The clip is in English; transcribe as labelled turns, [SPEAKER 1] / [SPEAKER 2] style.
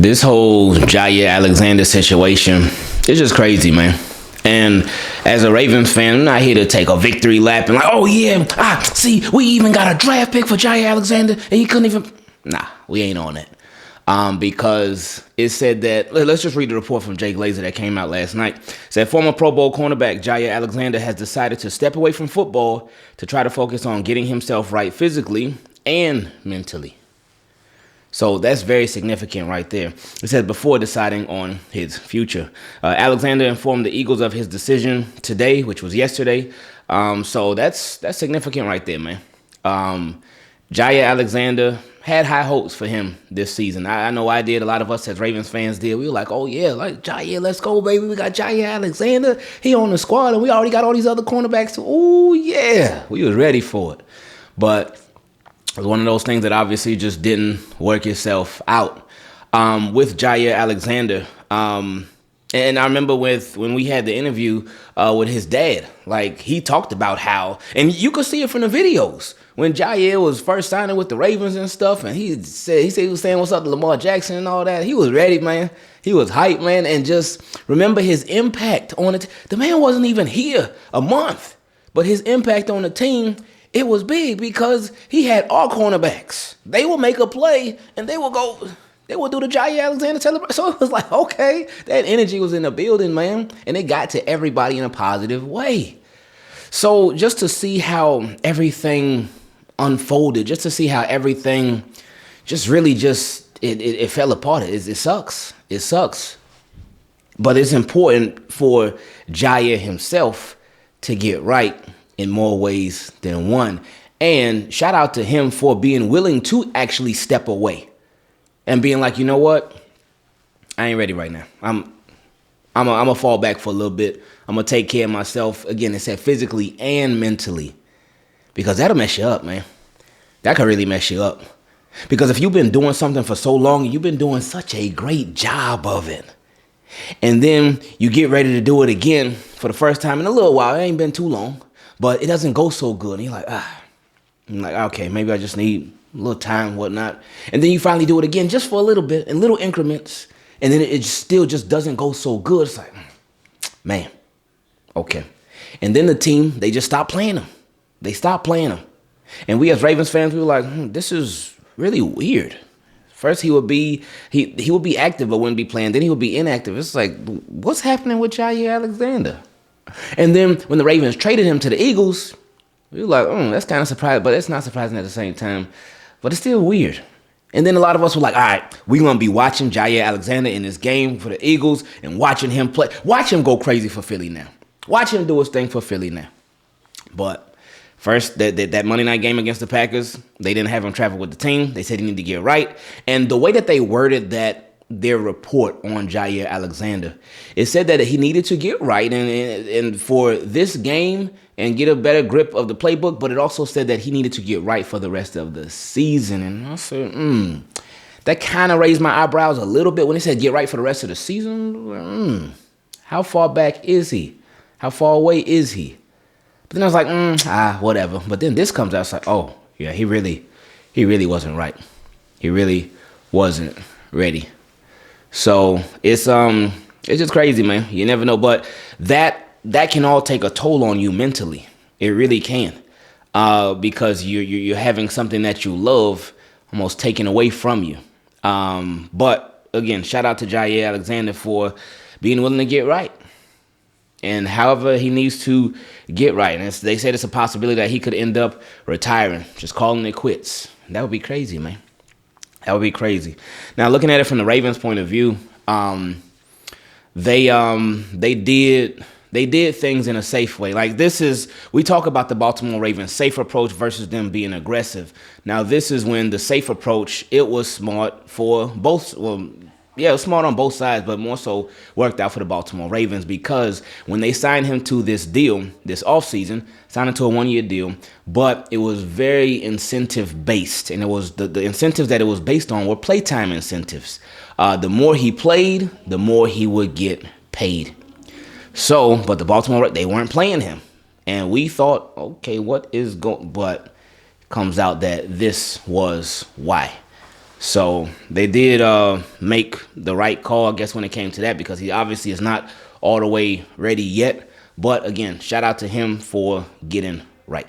[SPEAKER 1] This whole Jaire Alexander situation is just crazy, man. And as a Ravens fan, I'm not here to take a victory lap and like, oh yeah, see, we even got a draft pick for Jaire Alexander, and he couldn't even. Nah, we ain't on that. Because it said that, let's just read the report from Jay Glazer that came out last night. It said former Pro Bowl cornerback Jaire Alexander has decided to step away from football to try to focus on getting himself right physically and mentally. So that's very significant right there. It said before deciding on his future. Alexander informed the Eagles of his decision today, which was yesterday. So that's significant right there, man. Jaire Alexander had high hopes for him this season. I know I did. A lot of us as Ravens fans did. We were like, oh, yeah, like Jaire, let's go, baby. We got Jaire Alexander. He on the squad, and we already got all these other cornerbacks. Oh, yeah. We was ready for it. But it was one of those things that obviously just didn't work itself out with Jaire Alexander. And I remember when we had the interview with his dad, like he talked about how, and you could see it from the videos, when Jaire was first signing with the Ravens and stuff, and he said he was saying what's up to Lamar Jackson and all that. He was ready, man. He was hyped, man. And just remember his impact on it. The man wasn't even here a month, but his impact on the team, it was big because he had all cornerbacks. They will make a play and they will do the Jaire Alexander celebration. So it was like, okay, that energy was in the building, man. And it got to everybody in a positive way. So just to see how everything unfolded, just to see how everything just really it fell apart. It sucks. It sucks. But it's important for Jaire himself to get right in more ways than one. And shout out to him for being willing to actually step away and being like, you know what? I ain't ready right now. I'm gonna fall back for a little bit. I'm gonna take care of myself. Again, it said physically and mentally. Because that'll mess you up, man. That could really mess you up. Because if you've been doing something for so long and you've been doing such a great job of it, and then you get ready to do it again for the first time in a little while, it ain't been too long, but it doesn't go so good. And you're like, I'm like, okay, maybe I just need a little time, whatnot. And then you finally do it again just for a little bit, in little increments. And then it still just doesn't go so good. It's like, man, okay. And then the team, they just stop playing them. They stopped playing him. And we as Ravens fans, we were like, this is really weird. First he would be active but wouldn't be playing. Then he would be inactive. It's like, what's happening with Jaire Alexander? And then when the Ravens traded him to the Eagles, we were like, that's kind of surprising, but it's not surprising at the same time. But it's still weird. And then a lot of us were like, all right, we're going to be watching Jaire Alexander in this game for the Eagles and watching him play. Watch him go crazy for Philly now. Watch him do his thing for Philly now. But first, that Monday night game against the Packers, they didn't have him travel with the team. They said he needed to get right. And the way that they worded their report on Jaire Alexander, it said that he needed to get right and for this game and get a better grip of the playbook, but it also said that he needed to get right for the rest of the season. And I said, that kind of raised my eyebrows a little bit when it said get right for the rest of the season. How far back is he? How far away is he? But then I was like, whatever. But then this comes out, it's like, oh, yeah, he really wasn't right. He really wasn't ready. So it's just crazy, man. You never know. But that can all take a toll on you mentally. It really can. Because you're having something that you love almost taken away from you. But again, shout out to Jaire Alexander for being willing to get right. And however he needs to get right. And they said it's a possibility that he could end up retiring, just calling it quits. That would be crazy, man. That would be crazy. Now, looking at it from the Ravens' point of view, they did things in a safe way. Like we talk about the Baltimore Ravens' safe approach versus them being aggressive. Now, this is when the safe approach, it was smart for both. Well, yeah, it was smart on both sides, but more so worked out for the Baltimore Ravens because when they signed him to this deal, this offseason, signed him to a one-year deal, but it was very incentive-based, and it was the incentives that it was based on were playtime incentives. The more he played, the more he would get paid. So, but the Baltimore, they weren't playing him, and we thought, okay, what is going? But it comes out that this was why. So they did make the right call, I guess, when it came to that, because he obviously is not all the way ready yet. But again, shout out to him for getting right.